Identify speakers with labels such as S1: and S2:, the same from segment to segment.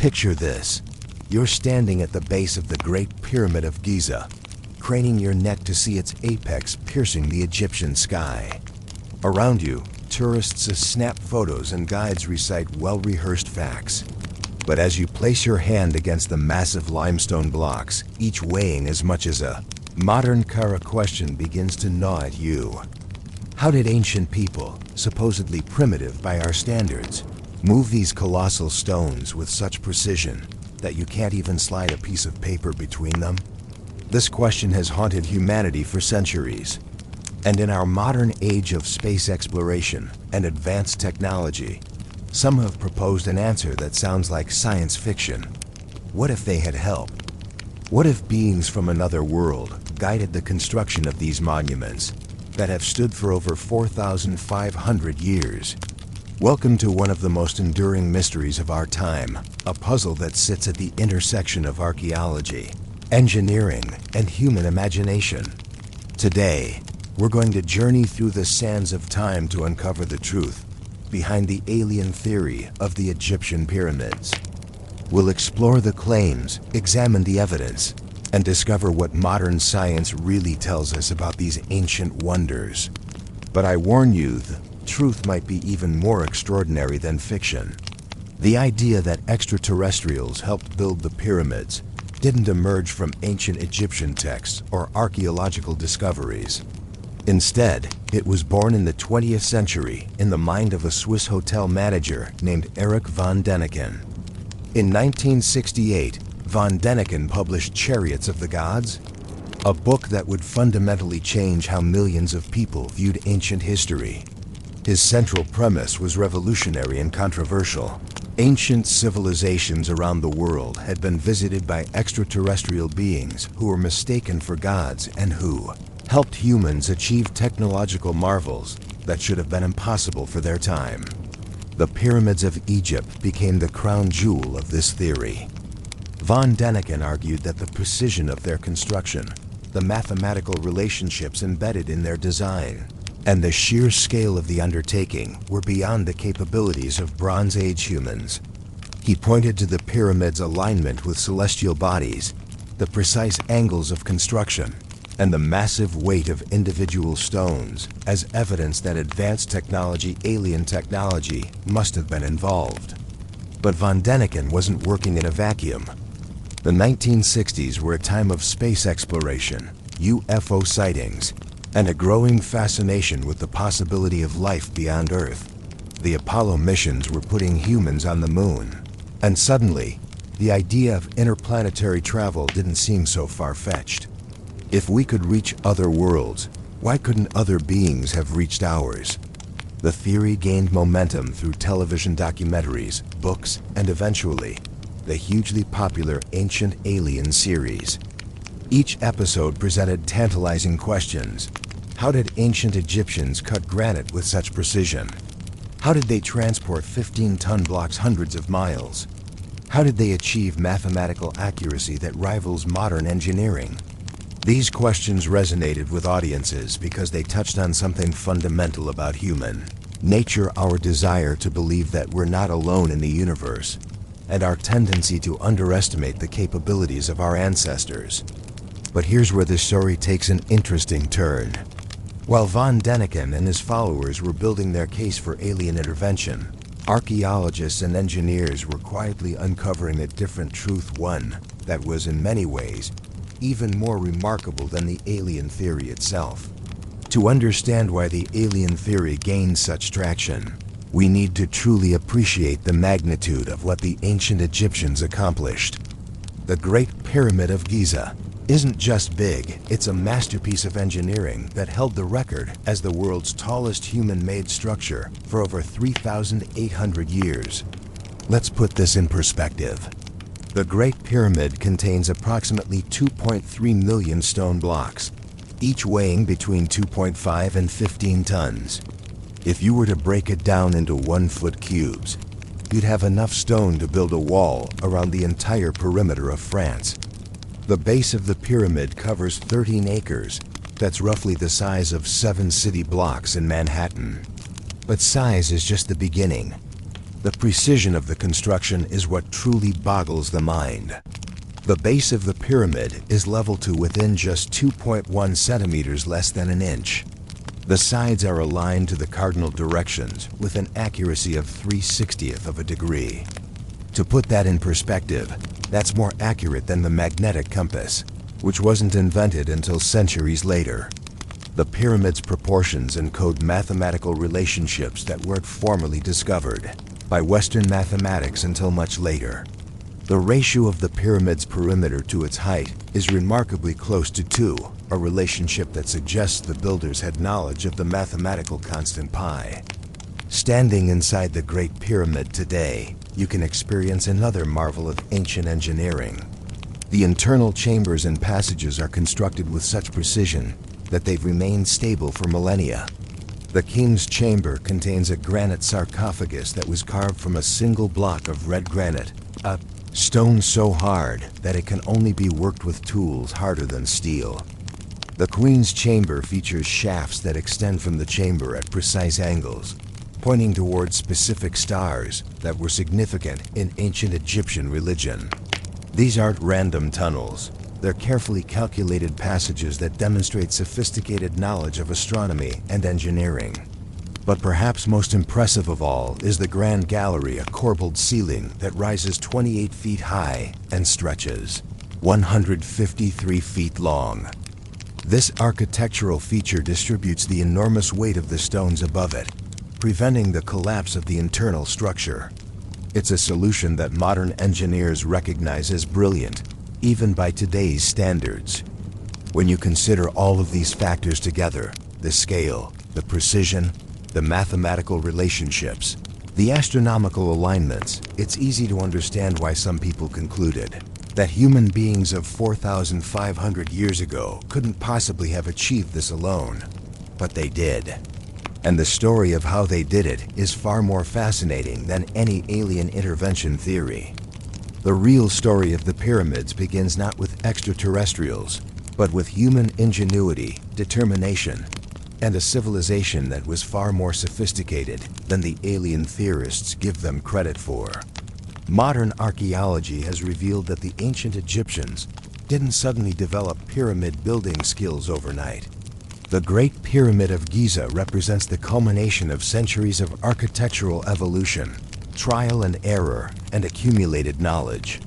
S1: Picture this. You're standing at the base of the Great Pyramid of Giza, craning your neck to see its apex piercing the Egyptian sky. Around you, tourists snap photos and guides recite well-rehearsed facts. But as you place your hand against the massive limestone blocks, each weighing as much as a modern car, a question begins to gnaw at you. How did ancient people, supposedly primitive by our standards, move these colossal stones with such precision that you can't even slide a piece of paper between them? This question has haunted humanity for centuries. And in our modern age of space exploration and advanced technology, some have proposed an answer that sounds like science fiction. What if they had helped? What if beings from another world guided the construction of these monuments that have stood for over 4,500 years? Welcome to one of the most enduring mysteries of our time, a puzzle that sits at the intersection of archaeology, engineering, and human imagination. Today, we're going to journey through the sands of time to uncover the truth behind the alien theory of the Egyptian pyramids. We'll explore the claims, examine the evidence, and discover what modern science really tells us about these ancient wonders. But I warn you, the truth might be even more extraordinary than fiction. The idea that extraterrestrials helped build the pyramids didn't emerge from ancient Egyptian texts or archaeological discoveries. Instead, it was born in the 20th century in the mind of a Swiss hotel manager named Erich von Däniken. In 1968, von Däniken published Chariots of the Gods, a book that would fundamentally change how millions of people viewed ancient history. His central premise was revolutionary and controversial. Ancient civilizations around the world had been visited by extraterrestrial beings who were mistaken for gods and who helped humans achieve technological marvels that should have been impossible for their time. The pyramids of Egypt became the crown jewel of this theory. Von Däniken argued that the precision of their construction, the mathematical relationships embedded in their design, and the sheer scale of the undertaking were beyond the capabilities of Bronze Age humans. He pointed to the pyramid's alignment with celestial bodies, the precise angles of construction, and the massive weight of individual stones as evidence that advanced technology, alien technology, must have been involved. But von Däniken wasn't working in a vacuum. The 1960s were a time of space exploration, UFO sightings, and a growing fascination with the possibility of life beyond Earth. The Apollo missions were putting humans on the moon, and suddenly, the idea of interplanetary travel didn't seem so far-fetched. If we could reach other worlds, why couldn't other beings have reached ours? The theory gained momentum through television documentaries, books, and eventually, the hugely popular Ancient Alien series. Each episode presented tantalizing questions. How did ancient Egyptians cut granite with such precision? How did they transport 15-ton blocks hundreds of miles? How did they achieve mathematical accuracy that rivals modern engineering? These questions resonated with audiences because they touched on something fundamental about human nature, our desire to believe that we're not alone in the universe, and our tendency to underestimate the capabilities of our ancestors. But here's where the story takes an interesting turn. While von Däniken and his followers were building their case for alien intervention, archaeologists and engineers were quietly uncovering a different truth, one that was in many ways even more remarkable than the alien theory itself. To understand why the alien theory gained such traction, we need to truly appreciate the magnitude of what the ancient Egyptians accomplished. The Great Pyramid of Giza isn't just big, it's a masterpiece of engineering that held the record as the world's tallest human-made structure for over 3,800 years. Let's put this in perspective. The Great Pyramid contains approximately 2.3 million stone blocks, each weighing between 2.5 and 15 tons. If you were to break it down into 1-foot cubes, you'd have enough stone to build a wall around the entire perimeter of France. The base of the pyramid covers 13 acres. That's roughly the size of 7 city blocks in Manhattan. But size is just the beginning. The precision of the construction is what truly boggles the mind. The base of the pyramid is leveled to within just 2.1 centimeters, less than an inch. The sides are aligned to the cardinal directions with an accuracy of 3/60th of a degree. To put that in perspective, that's more accurate than the magnetic compass, which wasn't invented until centuries later. The pyramid's proportions encode mathematical relationships that weren't formally discovered by Western mathematics until much later. The ratio of the pyramid's perimeter to its height is remarkably close to 2, a relationship that suggests the builders had knowledge of the mathematical constant pi. Standing inside the Great Pyramid today, you can experience another marvel of ancient engineering. The internal chambers and passages are constructed with such precision that they've remained stable for millennia. The king's chamber contains a granite sarcophagus that was carved from a single block of red granite, a stone so hard that it can only be worked with tools harder than steel. The queen's chamber features shafts that extend from the chamber at precise angles, pointing towards specific stars that were significant in ancient Egyptian religion. These aren't random tunnels. They're carefully calculated passages that demonstrate sophisticated knowledge of astronomy and engineering. But perhaps most impressive of all is the grand gallery, a corbelled ceiling that rises 28 feet high and stretches 153 feet long. This architectural feature distributes the enormous weight of the stones above it, preventing the collapse of the internal structure. It's a solution that modern engineers recognize as brilliant, even by today's standards. When you consider all of these factors together, the scale, the precision, the mathematical relationships, the astronomical alignments, it's easy to understand why some people concluded that human beings of 4,500 years ago couldn't possibly have achieved this alone. But they did. And the story of how they did it is far more fascinating than any alien intervention theory. The real story of the pyramids begins not with extraterrestrials, but with human ingenuity, determination, and a civilization that was far more sophisticated than the alien theorists give them credit for. Modern archaeology has revealed that the ancient Egyptians didn't suddenly develop pyramid building skills overnight. The Great Pyramid of Giza represents the culmination of centuries of architectural evolution, trial and error, and accumulated knowledge.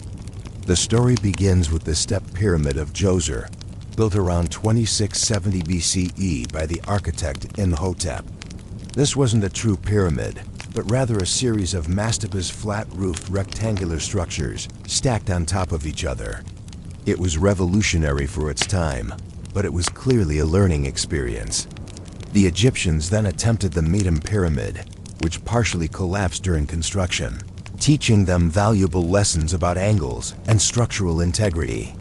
S1: The story begins with the step pyramid of Djoser, built around 2670 BCE by the architect Imhotep. This wasn't a true pyramid, but rather a series of mastebas flat-roofed rectangular structures stacked on top of each other. It was revolutionary for its time, but it was clearly a learning experience. The Egyptians then attempted the Meidum Pyramid, which partially collapsed during construction, teaching them valuable lessons about angles and structural integrity.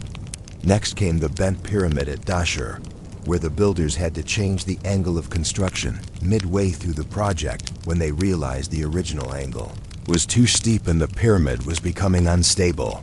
S1: Next came the Bent Pyramid at Dashur, where the builders had to change the angle of construction midway through the project when they realized the original angle was too steep and the pyramid was becoming unstable.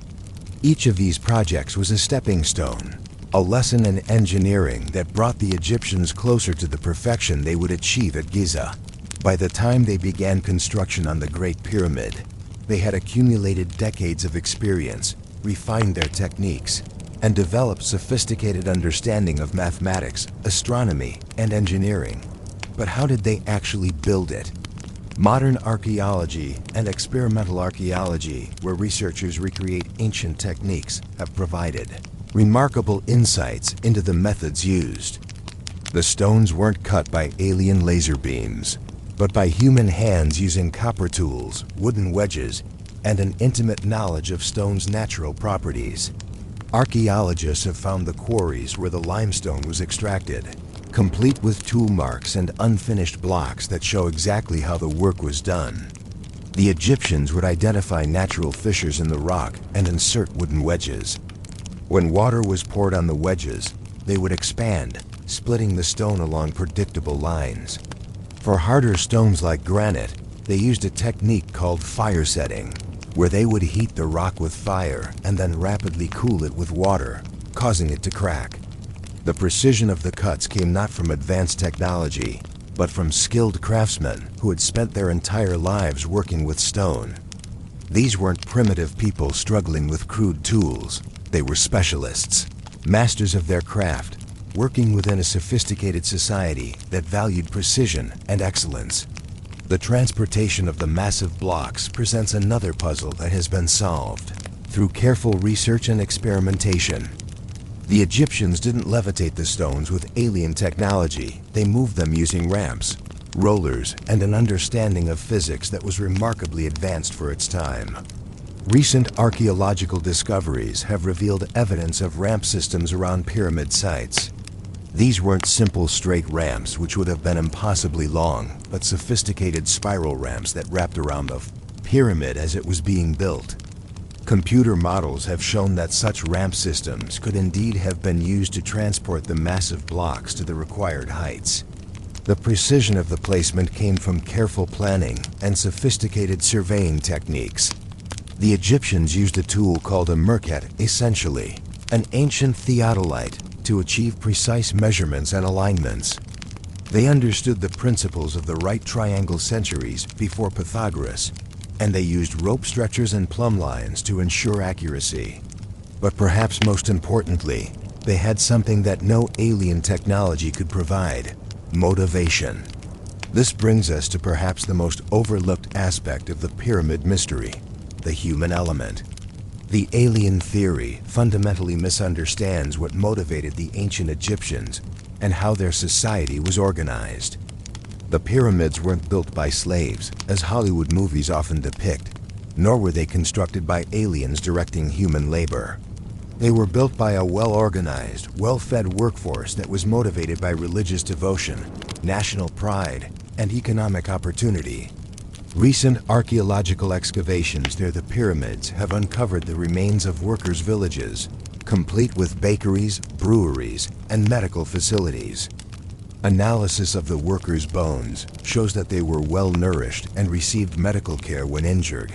S1: Each of these projects was a stepping stone, a lesson in engineering that brought the Egyptians closer to the perfection they would achieve at Giza. By the time they began construction on the Great Pyramid, they had accumulated decades of experience, refined their techniques, and developed sophisticated understanding of mathematics, astronomy, and engineering. But how did they actually build it? Modern archaeology and experimental archaeology, where researchers recreate ancient techniques, have provided remarkable insights into the methods used. The stones weren't cut by alien laser beams, but by human hands using copper tools, wooden wedges, and an intimate knowledge of stone's natural properties. Archaeologists have found the quarries where the limestone was extracted, complete with tool marks and unfinished blocks that show exactly how the work was done. The Egyptians would identify natural fissures in the rock and insert wooden wedges. When water was poured on the wedges, they would expand, splitting the stone along predictable lines. For harder stones like granite, they used a technique called fire setting, where they would heat the rock with fire and then rapidly cool it with water, causing it to crack. The precision of the cuts came not from advanced technology, but from skilled craftsmen who had spent their entire lives working with stone. These weren't primitive people struggling with crude tools. They were specialists, masters of their craft, working within a sophisticated society that valued precision and excellence. The transportation of the massive blocks presents another puzzle that has been solved through careful research and experimentation. The Egyptians didn't levitate the stones with alien technology. They moved them using ramps, rollers, and an understanding of physics that was remarkably advanced for its time. Recent archaeological discoveries have revealed evidence of ramp systems around pyramid sites. These weren't simple straight ramps, which would have been impossibly long, but sophisticated spiral ramps that wrapped around the pyramid as it was being built. Computer models have shown that such ramp systems could indeed have been used to transport the massive blocks to the required heights. The precision of the placement came from careful planning and sophisticated surveying techniques. The Egyptians used a tool called a merkhet, essentially an ancient theodolite, to achieve precise measurements and alignments. They understood the principles of the right triangle centuries before Pythagoras, and they used rope stretchers and plumb lines to ensure accuracy. But perhaps most importantly, they had something that no alien technology could provide: motivation. This brings us to perhaps the most overlooked aspect of the pyramid mystery: the human element. The alien theory fundamentally misunderstands what motivated the ancient Egyptians and how their society was organized. The pyramids weren't built by slaves, as Hollywood movies often depict, nor were they constructed by aliens directing human labor. They were built by a well-organized, well-fed workforce that was motivated by religious devotion, national pride, and economic opportunity. Recent archaeological excavations near the pyramids have uncovered the remains of workers' villages, complete with bakeries, breweries, and medical facilities. Analysis of the workers' bones shows that they were well-nourished and received medical care when injured.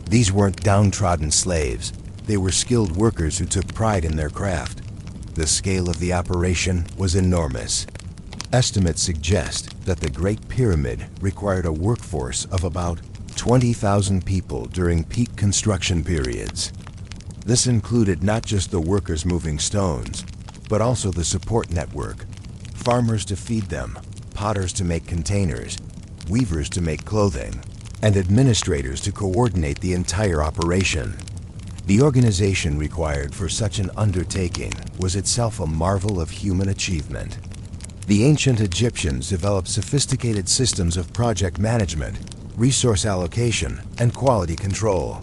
S1: These weren't downtrodden slaves. They were skilled workers who took pride in their craft. The scale of the operation was enormous. Estimates suggest that the Great Pyramid required a workforce of about 20,000 people during peak construction periods. This included not just the workers moving stones, but also the support network: farmers to feed them, potters to make containers, weavers to make clothing, and administrators to coordinate the entire operation. The organization required for such an undertaking was itself a marvel of human achievement. The ancient Egyptians developed sophisticated systems of project management, resource allocation, and quality control.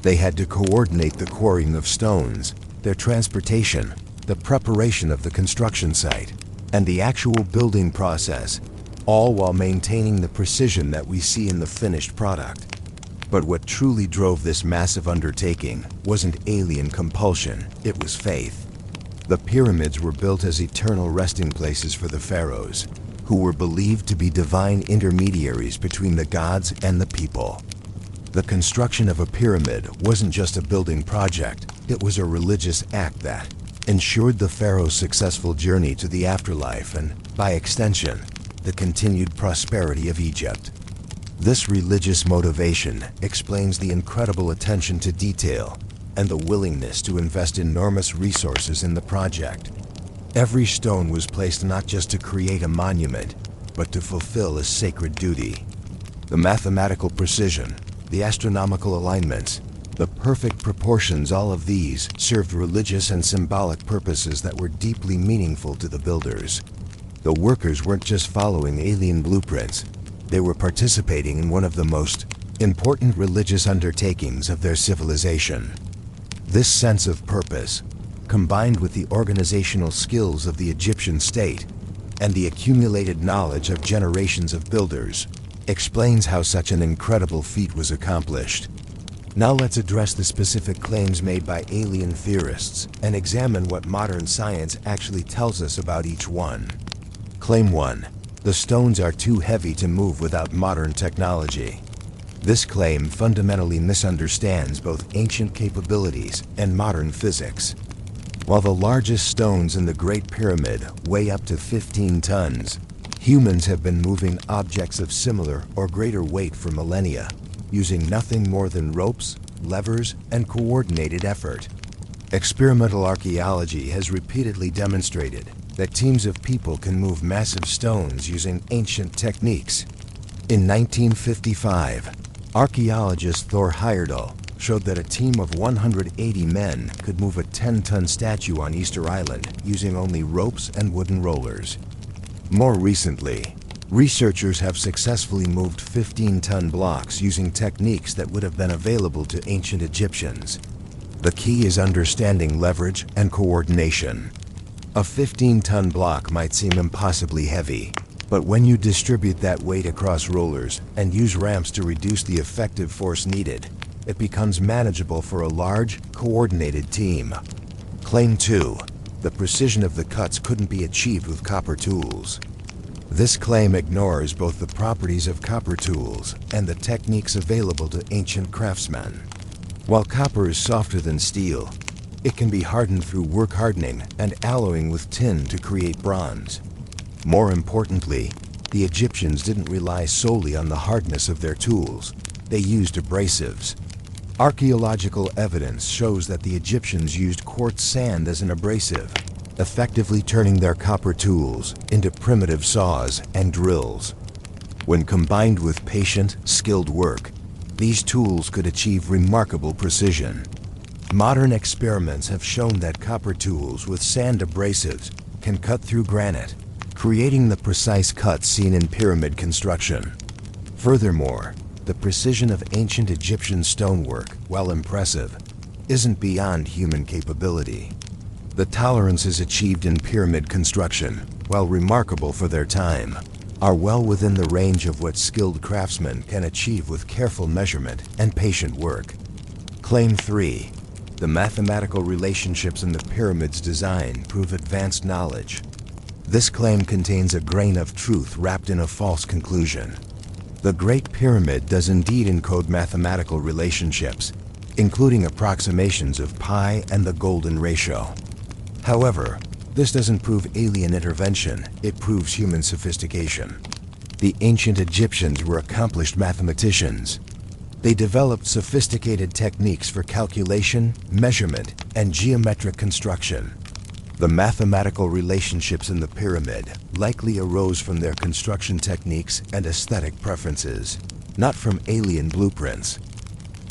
S1: They had to coordinate the quarrying of stones, their transportation, the preparation of the construction site, and the actual building process, all while maintaining the precision that we see in the finished product. But what truly drove this massive undertaking wasn't alien compulsion, it was faith. The pyramids were built as eternal resting places for the pharaohs, who were believed to be divine intermediaries between the gods and the people. The construction of a pyramid wasn't just a building project, it was a religious act that ensured the pharaoh's successful journey to the afterlife and, by extension, the continued prosperity of Egypt. This religious motivation explains the incredible attention to detail and the willingness to invest enormous resources in the project. Every stone was placed not just to create a monument, but to fulfill a sacred duty. The mathematical precision, the astronomical alignments, the perfect proportions, all of these served religious and symbolic purposes that were deeply meaningful to the builders. The workers weren't just following alien blueprints, they were participating in one of the most important religious undertakings of their civilization. This sense of purpose, combined with the organizational skills of the Egyptian state and the accumulated knowledge of generations of builders, explains how such an incredible feat was accomplished. Now let's address the specific claims made by alien theorists and examine what modern science actually tells us about each one. Claim 1. The stones are too heavy to move without modern technology. This claim fundamentally misunderstands both ancient capabilities and modern physics. While the largest stones in the Great Pyramid weigh up to 15 tons, Humans have been moving objects of similar or greater weight for millennia, using nothing more than ropes, levers, and coordinated effort. Experimental archaeology has repeatedly demonstrated that teams of people can move massive stones using ancient techniques. In 1955, archaeologist Thor Heyerdahl showed that a team of 180 men could move a 10-ton statue on Easter Island using only ropes and wooden rollers. More recently, researchers have successfully moved 15-ton blocks using techniques that would have been available to ancient Egyptians. The key is understanding leverage and coordination. A 15-ton block might seem impossibly heavy, but when you distribute that weight across rollers and use ramps to reduce the effective force needed, it becomes manageable for a large, coordinated team. Claim 2. The precision of the cuts couldn't be achieved with copper tools. This claim ignores both the properties of copper tools and the techniques available to ancient craftsmen. While copper is softer than steel, it can be hardened through work hardening and alloying with tin to create bronze. More importantly, the Egyptians didn't rely solely on the hardness of their tools. They used abrasives. Archaeological evidence shows that the Egyptians used quartz sand as an abrasive, effectively turning their copper tools into primitive saws and drills. When combined with patient, skilled work, these tools could achieve remarkable precision. Modern experiments have shown that copper tools with sand abrasives can cut through granite, creating the precise cuts seen in pyramid construction. Furthermore, the precision of ancient Egyptian stonework, while impressive, isn't beyond human capability. The tolerances achieved in pyramid construction, while remarkable for their time, are well within the range of what skilled craftsmen can achieve with careful measurement and patient work. Claim 3. The mathematical relationships in the pyramid's design prove advanced knowledge. This claim contains a grain of truth wrapped in a false conclusion. The Great Pyramid does indeed encode mathematical relationships, including approximations of pi and the golden ratio. However, this doesn't prove alien intervention, it proves human sophistication. The ancient Egyptians were accomplished mathematicians. They developed sophisticated techniques for calculation, measurement, and geometric construction. The mathematical relationships in the pyramid likely arose from their construction techniques and aesthetic preferences, not from alien blueprints.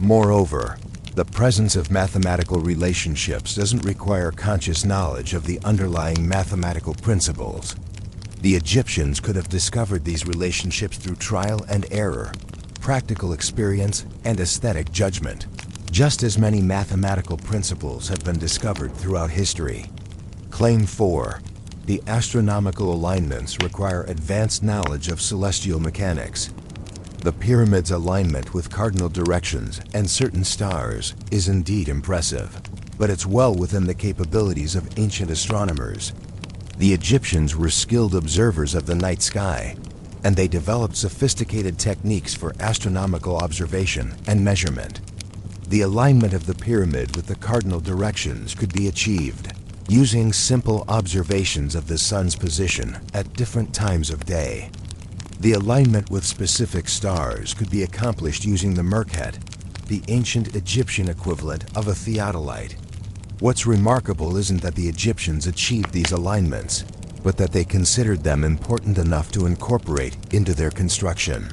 S1: Moreover, the presence of mathematical relationships doesn't require conscious knowledge of the underlying mathematical principles. The Egyptians could have discovered these relationships through trial and error, practical experience, and aesthetic judgment. Just as many mathematical principles have been discovered throughout history. Claim 4. The astronomical alignments require advanced knowledge of celestial mechanics. The pyramid's alignment with cardinal directions and certain stars is indeed impressive, but it's well within the capabilities of ancient astronomers. The Egyptians were skilled observers of the night sky, and they developed sophisticated techniques for astronomical observation and measurement. The alignment of the pyramid with the cardinal directions could be achieved using simple observations of the sun's position at different times of day. The alignment with specific stars could be accomplished using the Merkhet, the ancient Egyptian equivalent of a theodolite. What's remarkable isn't that the Egyptians achieved these alignments, but that they considered them important enough to incorporate into their construction.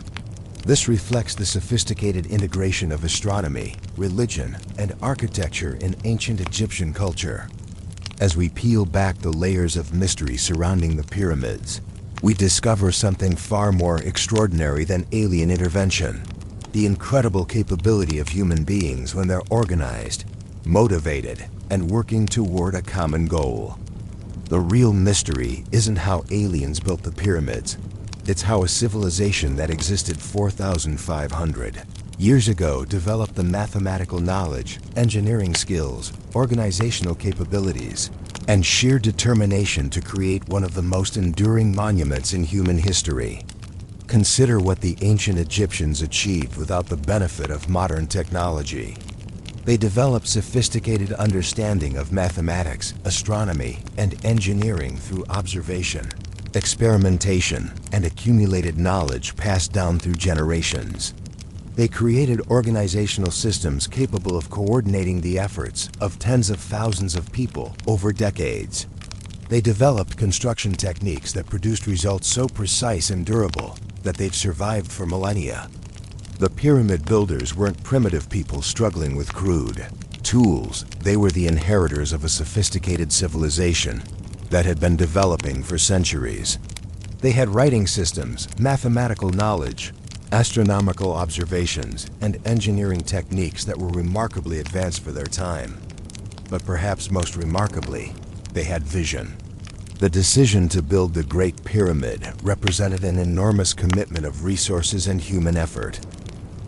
S1: This reflects the sophisticated integration of astronomy, religion, and architecture in ancient Egyptian culture. As we peel back the layers of mystery surrounding the pyramids, we discover something far more extraordinary than alien intervention: the incredible capability of human beings when they're organized, motivated, and working toward a common goal. The real mystery isn't how aliens built the pyramids. It's how a civilization that existed 4,500 years ago developed the mathematical knowledge, engineering skills, organizational capabilities, and sheer determination to create one of the most enduring monuments in human history. Consider what the ancient Egyptians achieved without the benefit of modern technology. They developed sophisticated understanding of mathematics, astronomy, and engineering through observation, experimentation, and accumulated knowledge passed down through generations. They created organizational systems capable of coordinating the efforts of tens of thousands of people over decades. They developed construction techniques that produced results so precise and durable that they've survived for millennia. The pyramid builders weren't primitive people struggling with crude tools. They were the inheritors of a sophisticated civilization that had been developing for centuries. They had writing systems, mathematical knowledge, astronomical observations, and engineering techniques that were remarkably advanced for their time. But perhaps most remarkably, they had vision. The decision to build the Great Pyramid represented an enormous commitment of resources and human effort.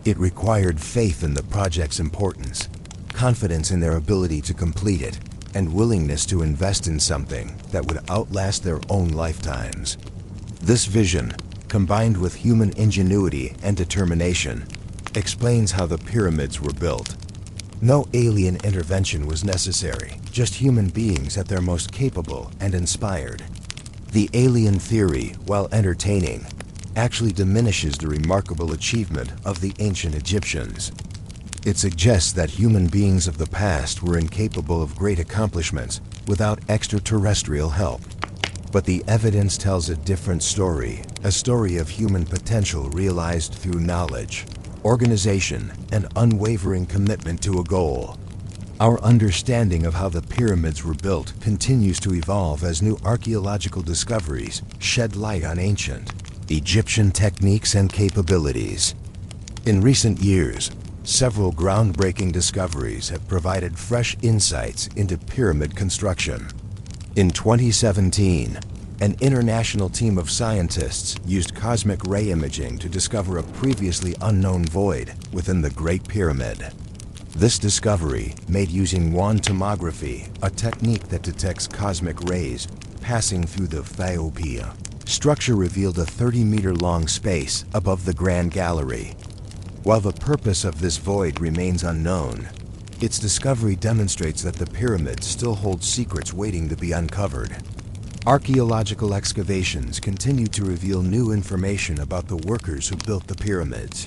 S1: It required faith in the project's importance, confidence in their ability to complete it, and willingness to invest in something that would outlast their own lifetimes. This vision, combined with human ingenuity and determination, explains how the pyramids were built. No alien intervention was necessary, just human beings at their most capable and inspired. The alien theory, while entertaining, actually diminishes the remarkable achievement of the ancient Egyptians. It suggests that human beings of the past were incapable of great accomplishments without extraterrestrial help. But the evidence tells a different story, a story of human potential realized through knowledge, organization, and unwavering commitment to a goal. Our understanding of how the pyramids were built continues to evolve as new archaeological discoveries shed light on ancient Egyptian techniques and capabilities. In recent years, several groundbreaking discoveries have provided fresh insights into pyramid construction. In 2017, an international team of scientists used cosmic ray imaging to discover a previously unknown void within the Great Pyramid. This discovery, made using wand tomography, a technique that detects cosmic rays passing through the Thyopia structure, revealed a 30-meter-long space above the Grand Gallery. While the purpose of this void remains unknown, its discovery demonstrates that the pyramids still hold secrets waiting to be uncovered. Archaeological excavations continue to reveal new information about the workers who built the pyramids.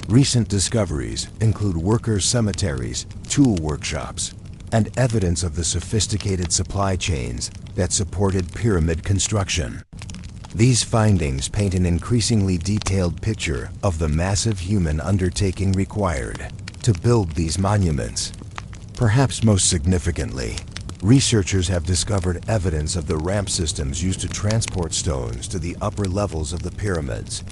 S1: Recent discoveries include worker cemeteries, tool workshops, and evidence of the sophisticated supply chains that supported pyramid construction. These findings paint an increasingly detailed picture of the massive human undertaking required to build these monuments. Perhaps most significantly, researchers have discovered evidence of the ramp systems used to transport stones to the upper levels of the pyramids.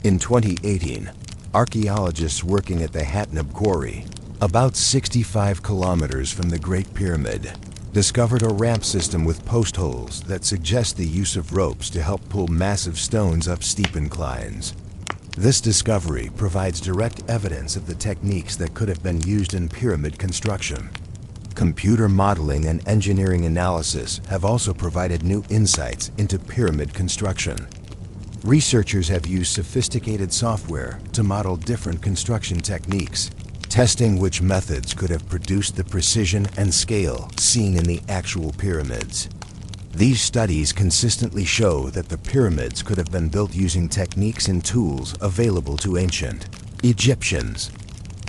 S1: In 2018, archaeologists working at the Hatnab Quarry, about 65 kilometers from the Great Pyramid, discovered a ramp system with post holes that suggest the use of ropes to help pull massive stones up steep inclines. This discovery provides direct evidence of the techniques that could have been used in pyramid construction. Computer modeling and engineering analysis have also provided new insights into pyramid construction. Researchers have used sophisticated software to model different construction techniques, testing which methods could have produced the precision and scale seen in the actual pyramids. These studies consistently show that the pyramids could have been built using techniques and tools available to ancient Egyptians.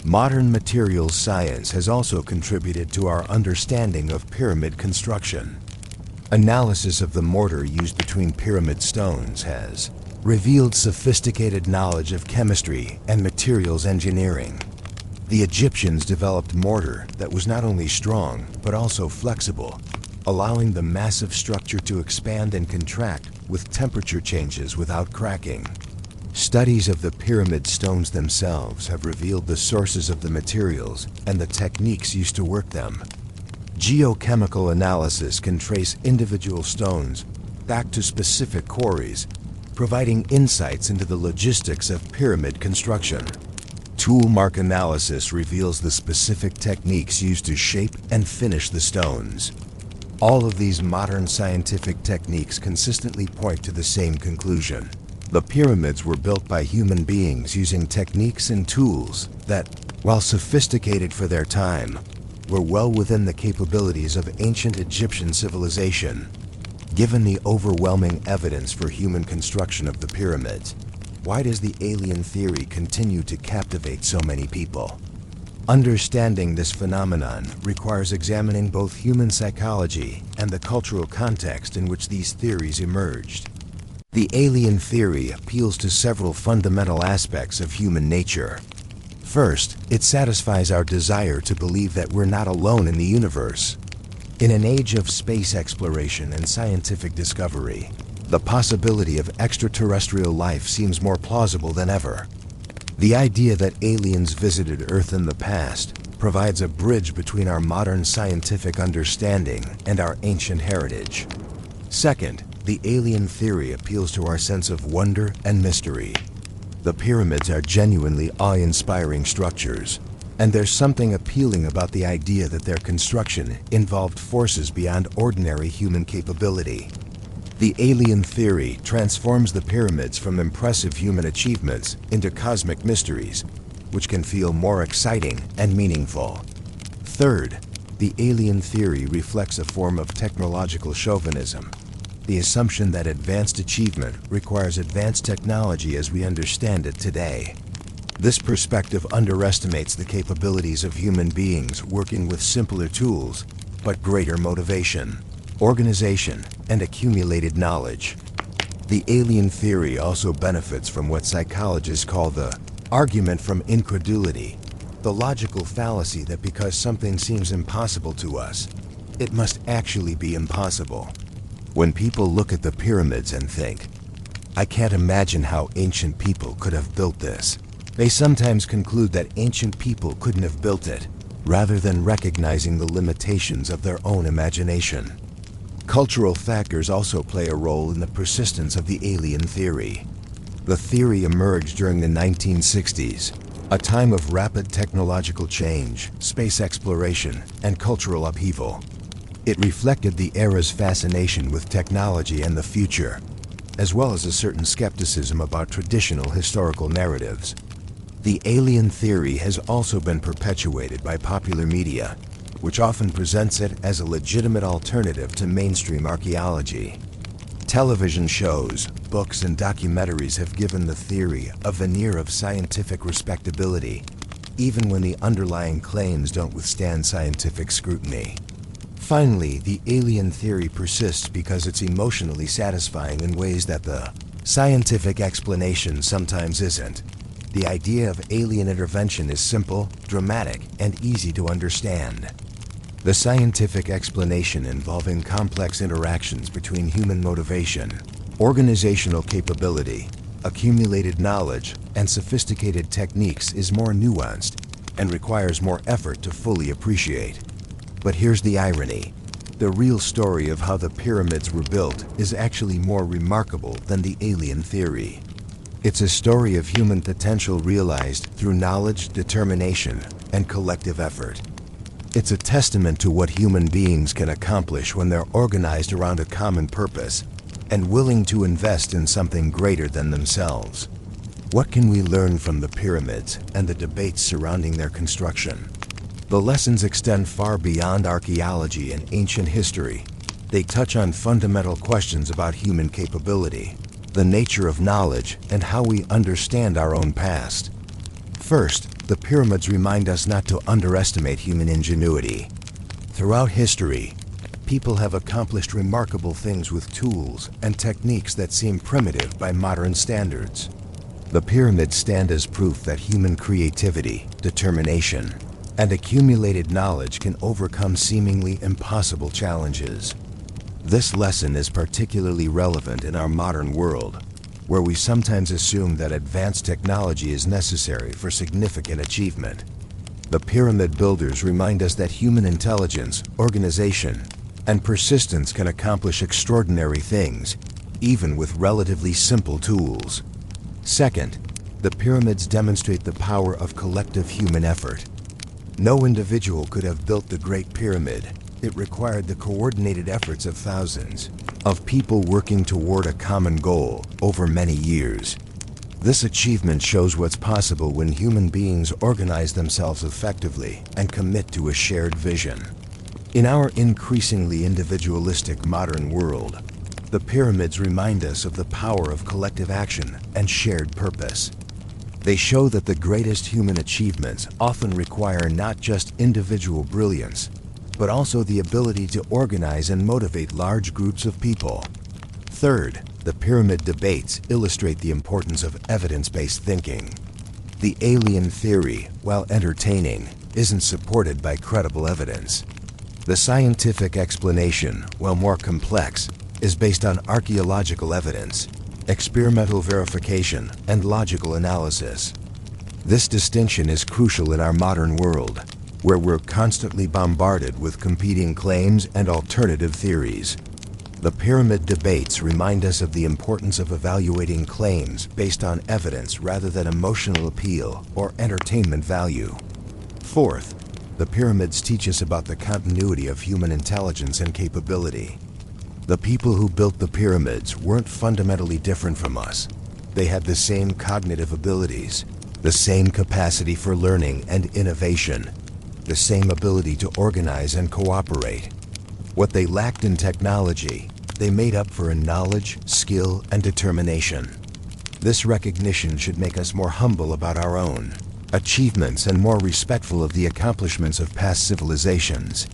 S1: Modern materials science has also contributed to our understanding of pyramid construction. Analysis of the mortar used between pyramid stones has revealed sophisticated knowledge of chemistry and materials engineering. The Egyptians developed mortar that was not only strong, but also flexible, allowing the massive structure to expand and contract with temperature changes without cracking. Studies of the pyramid stones themselves have revealed the sources of the materials and the techniques used to work them. Geochemical analysis can trace individual stones back to specific quarries, providing insights into the logistics of pyramid construction. Tool mark analysis reveals the specific techniques used to shape and finish the stones. All of these modern scientific techniques consistently point to the same conclusion. The pyramids were built by human beings using techniques and tools that, while sophisticated for their time, were well within the capabilities of ancient Egyptian civilization. Given the overwhelming evidence for human construction of the pyramids, why does the alien theory continue to captivate so many people? Understanding this phenomenon requires examining both human psychology and the cultural context in which these theories emerged. The alien theory appeals to several fundamental aspects of human nature. First, it satisfies our desire to believe that we're not alone in the universe. In an age of space exploration and scientific discovery, the possibility of extraterrestrial life seems more plausible than ever. The idea that aliens visited Earth in the past provides a bridge between our modern scientific understanding and our ancient heritage. Second, the alien theory appeals to our sense of wonder and mystery. The pyramids are genuinely awe-inspiring structures, and there's something appealing about the idea that their construction involved forces beyond ordinary human capability. The alien theory transforms the pyramids from impressive human achievements into cosmic mysteries, which can feel more exciting and meaningful. Third, the alien theory reflects a form of technological chauvinism, the assumption that advanced achievement requires advanced technology as we understand it today. This perspective underestimates the capabilities of human beings working with simpler tools, but greater motivation, organization, and accumulated knowledge. The alien theory also benefits from what psychologists call the argument from incredulity, the logical fallacy that because something seems impossible to us, it must actually be impossible. When people look at the pyramids and think, "I can't imagine how ancient people could have built this," they sometimes conclude that ancient people couldn't have built it, rather than recognizing the limitations of their own imagination. Cultural factors also play a role in the persistence of the alien theory. The theory emerged during the 1960s, a time of rapid technological change, space exploration, and cultural upheaval. It reflected the era's fascination with technology and the future, as well as a certain skepticism about traditional historical narratives. The alien theory has also been perpetuated by popular media, which often presents it as a legitimate alternative to mainstream archaeology. Television shows, books, and documentaries have given the theory a veneer of scientific respectability, even when the underlying claims don't withstand scientific scrutiny. Finally, the alien theory persists because it's emotionally satisfying in ways that the scientific explanation sometimes isn't. The idea of alien intervention is simple, dramatic, and easy to understand. The scientific explanation involving complex interactions between human motivation, organizational capability, accumulated knowledge, and sophisticated techniques is more nuanced and requires more effort to fully appreciate. But here's the irony. The real story of how the pyramids were built is actually more remarkable than the alien theory. It's a story of human potential realized through knowledge, determination, and collective effort. It's a testament to what human beings can accomplish when they're organized around a common purpose and willing to invest in something greater than themselves. What can we learn from the pyramids and the debates surrounding their construction? The lessons extend far beyond archaeology and ancient history. They touch on fundamental questions about human capability, the nature of knowledge, and how we understand our own past. First, the pyramids remind us not to underestimate human ingenuity. Throughout history, people have accomplished remarkable things with tools and techniques that seem primitive by modern standards. The pyramids stand as proof that human creativity, determination, and accumulated knowledge can overcome seemingly impossible challenges. This lesson is particularly relevant in our modern world, where we sometimes assume that advanced technology is necessary for significant achievement. The pyramid builders remind us that human intelligence, organization, and persistence can accomplish extraordinary things, even with relatively simple tools. Second, the pyramids demonstrate the power of collective human effort. No individual could have built the Great Pyramid. It required the coordinated efforts of thousands of people working toward a common goal over many years. This achievement shows what's possible when human beings organize themselves effectively and commit to a shared vision. In our increasingly individualistic modern world, The pyramids remind us of the power of collective action and shared purpose. They show that the greatest human achievements often require not just individual brilliance, but also the ability to organize and motivate large groups of people. Third, the pyramid debates illustrate the importance of evidence-based thinking. The alien theory, while entertaining, isn't supported by credible evidence. The scientific explanation, while more complex, is based on archaeological evidence, experimental verification, and logical analysis. This distinction is crucial in our modern world, where we're constantly bombarded with competing claims and alternative theories. The pyramid debates remind us of the importance of evaluating claims based on evidence rather than emotional appeal or entertainment value. Fourth, the pyramids teach us about the continuity of human intelligence and capability. The people who built the pyramids weren't fundamentally different from us. They had the same cognitive abilities, the same capacity for learning and innovation, the same ability to organize and cooperate. What they lacked in technology, they made up for in knowledge, skill, and determination. This recognition should make us more humble about our own achievements and more respectful of the accomplishments of past civilizations.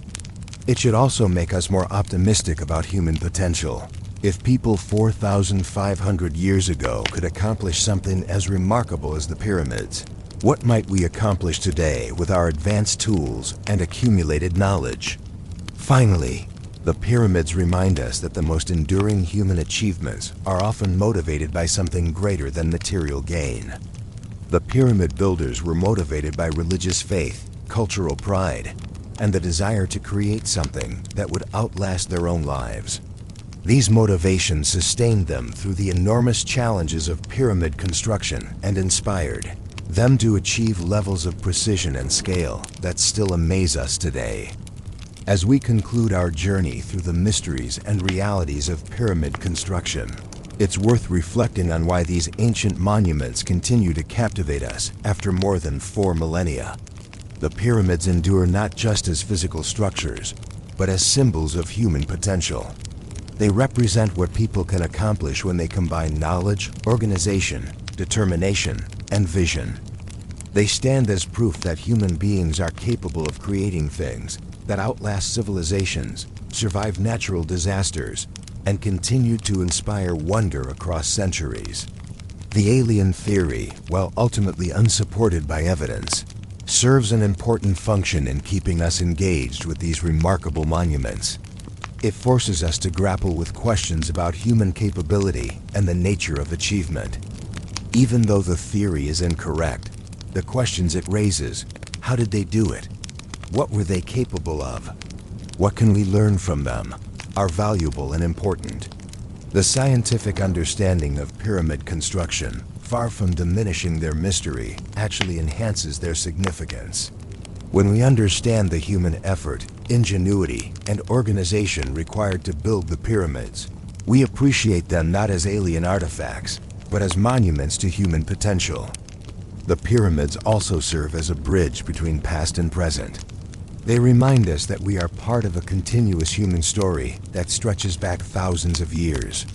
S1: It should also make us more optimistic about human potential. If people 4,500 years ago could accomplish something as remarkable as the pyramids, what might we accomplish today with our advanced tools and accumulated knowledge? Finally, the pyramids remind us that the most enduring human achievements are often motivated by something greater than material gain. The pyramid builders were motivated by religious faith, cultural pride, and the desire to create something that would outlast their own lives. These motivations sustained them through the enormous challenges of pyramid construction and inspired them to achieve levels of precision and scale that still amaze us today. As we conclude our journey through the mysteries and realities of pyramid construction, it's worth reflecting on why these ancient monuments continue to captivate us after more than 4 millennia. The pyramids endure not just as physical structures, but as symbols of human potential. They represent what people can accomplish when they combine knowledge, organization, determination, and vision. They stand as proof that human beings are capable of creating things that outlast civilizations, survive natural disasters, and continue to inspire wonder across centuries. The alien theory, while ultimately unsupported by evidence, serves an important function in keeping us engaged with these remarkable monuments. It forces us to grapple with questions about human capability and the nature of achievement. Even though the theory is incorrect, the questions it raises: how did they do it? What were they capable of? What can we learn from them? Are valuable and important. The scientific understanding of pyramid construction, far from diminishing their mystery, actually enhances their significance. When we understand the human effort, ingenuity, and organization required to build the pyramids, we appreciate them not as alien artifacts, but as monuments to human potential. The pyramids also serve as a bridge between past and present. They remind us that we are part of a continuous human story that stretches back thousands of years.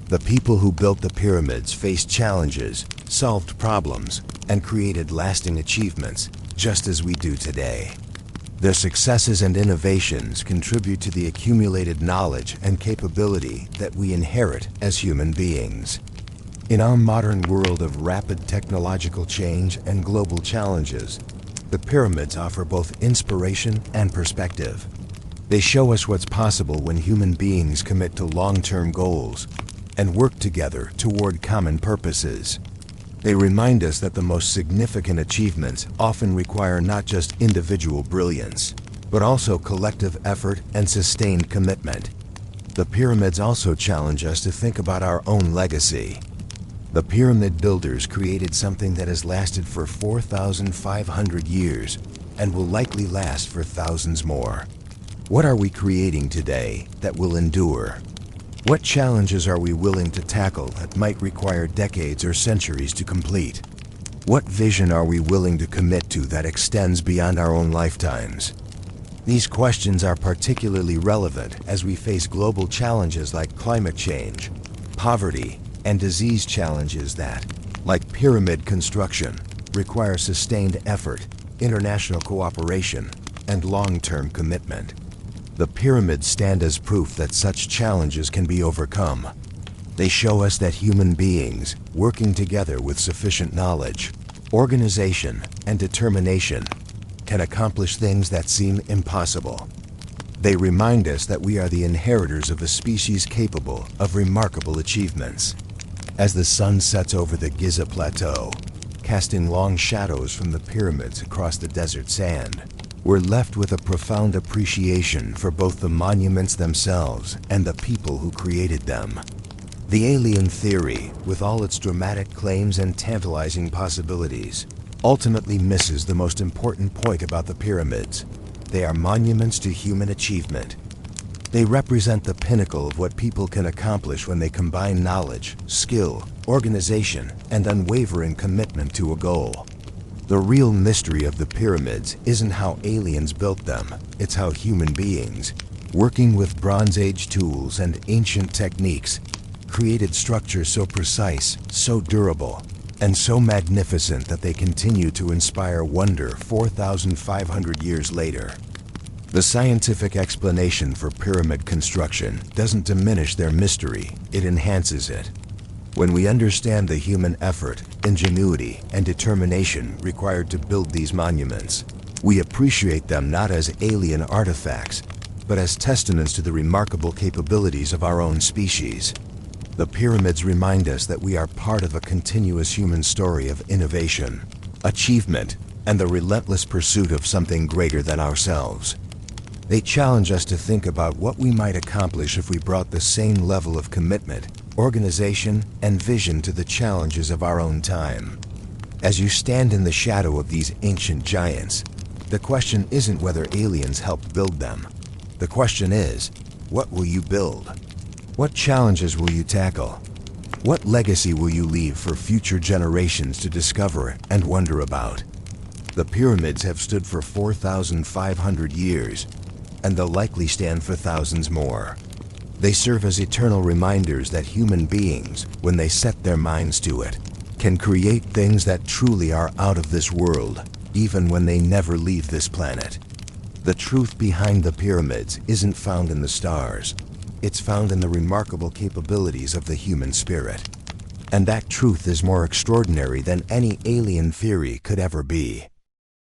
S1: The people who built the pyramids faced challenges, solved problems, and created lasting achievements, just as we do today. Their successes and innovations contribute to the accumulated knowledge and capability that we inherit as human beings. In our modern world of rapid technological change and global challenges, the pyramids offer both inspiration and perspective. They show us what's possible when human beings commit to long-term goals and work together toward common purposes. They remind us that the most significant achievements often require not just individual brilliance, but also collective effort and sustained commitment. The pyramids also challenge us to think about our own legacy. The pyramid builders created something that has lasted for 4,500 years and will likely last for thousands more. What are we creating today that will endure? What challenges are we willing to tackle that might require decades or centuries to complete? What vision are we willing to commit to that extends beyond our own lifetimes? These questions are particularly relevant as we face global challenges like climate change, poverty, and disease challenges that, like pyramid construction, require sustained effort, international cooperation, and long-term commitment. The pyramids stand as proof that such challenges can be overcome. They show us that human beings, working together with sufficient knowledge, organization, and determination, can accomplish things that seem impossible. They remind us that we are the inheritors of a species capable of remarkable achievements. As the sun sets over the Giza Plateau, casting long shadows from the pyramids across the desert sand, we're left with a profound appreciation for both the monuments themselves and the people who created them. The alien theory, with all its dramatic claims and tantalizing possibilities, ultimately misses the most important point about the pyramids. They are monuments to human achievement. They represent the pinnacle of what people can accomplish when they combine knowledge, skill, organization, and unwavering commitment to a goal. The real mystery of the pyramids isn't how aliens built them, it's how human beings, working with Bronze Age tools and ancient techniques, created structures so precise, so durable, and so magnificent that they continue to inspire wonder 4,500 years later. The scientific explanation for pyramid construction doesn't diminish their mystery, it enhances it. When we understand the human effort, ingenuity, and determination required to build these monuments, we appreciate them not as alien artifacts, but as testaments to the remarkable capabilities of our own species. The pyramids remind us that we are part of a continuous human story of innovation, achievement, and the relentless pursuit of something greater than ourselves. They challenge us to think about what we might accomplish if we brought the same level of commitment, organization, and vision to the challenges of our own time. As you stand in the shadow of these ancient giants, the question isn't whether aliens helped build them. The question is, what will you build? What challenges will you tackle? What legacy will you leave for future generations to discover and wonder about? The pyramids have stood for 4,500 years, and they'll likely stand for thousands more. They serve as eternal reminders that human beings, when they set their minds to it, can create things that truly are out of this world, even when they never leave this planet. The truth behind the pyramids isn't found in the stars. It's found in the remarkable capabilities of the human spirit. And that truth is more extraordinary than any alien theory could ever be.